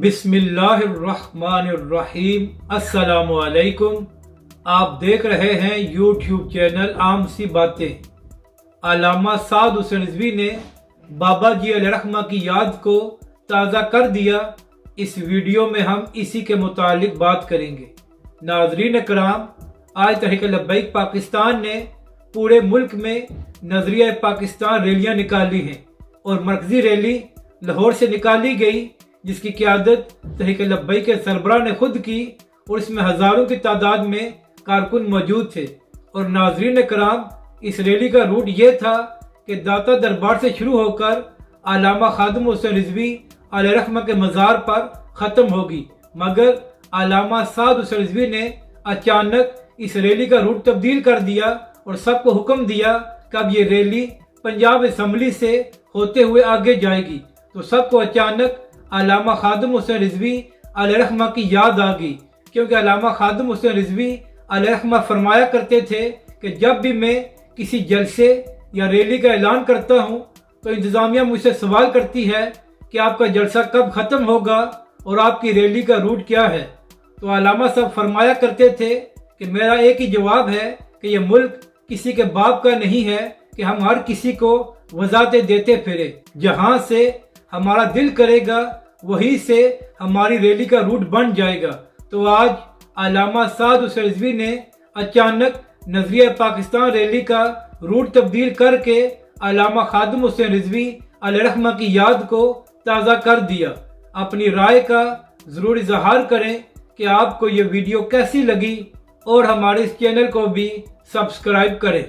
بسم اللہ الرحمن الرحیم۔ السلام علیکم۔ آپ دیکھ رہے ہیں یوٹیوب چینل عام سی باتیں۔ علامہ سعد حسین رضوی نے بابا جی علیہ رحمہ کی یاد کو تازہ کر دیا۔ اس ویڈیو میں ہم اسی کے متعلق بات کریں گے۔ ناظرین کرام، آج تحریک لبیک پاکستان نے پورے ملک میں نظریہ پاکستان ریلیاں نکالی ہیں اور مرکزی ریلی لاہور سے نکالی گئی، جس کی قیادت تحریک لبیک کے سربراہ نے خود کی، اور اس میں ہزاروں کی تعداد میں کارکن موجود تھے۔ اور ناظرین کرام، اس ریلی کا روٹ یہ تھا کہ داتا دربار سے شروع ہو کر علامہ خادم حسین رضوی علیہ رحمہ کے مزار پر ختم ہوگی، مگر علامہ سعد حسین رضوی نے اچانک اس ریلی کا روٹ تبدیل کر دیا اور سب کو حکم دیا کہ اب یہ ریلی پنجاب اسمبلی سے ہوتے ہوئے آگے جائے گی۔ تو سب کو اچانک علامہ خادم حسین رضوی علیہ رحمہ کی یاد آ گئی، کیونکہ علامہ خادم حسین رضوی علیہ رحمہ فرمایا کرتے تھے کہ جب بھی میں کسی جلسے یا ریلی کا اعلان کرتا ہوں تو انتظامیہ مجھ سے سوال کرتی ہے کہ آپ کا جلسہ کب ختم ہوگا اور آپ کی ریلی کا روٹ کیا ہے۔ تو علامہ صاحب فرمایا کرتے تھے کہ میرا ایک ہی جواب ہے کہ یہ ملک کسی کے باپ کا نہیں ہے کہ ہم ہر کسی کو وضاحتیں دیتے پھرے۔ جہاں سے ہمارا دل کرے گا وہی سے ہماری ریلی کا روٹ بن جائے گا۔ تو آج علامہ سعد حسین رضوی نے اچانک نظریہ پاکستان ریلی کا روٹ تبدیل کر کے علامہ خادم حسین رضوی علیہ رحمہ کی یاد کو تازہ کر دیا۔ اپنی رائے کا ضرور اظہار کریں کہ آپ کو یہ ویڈیو کیسی لگی، اور ہمارے اس چینل کو بھی سبسکرائب کریں۔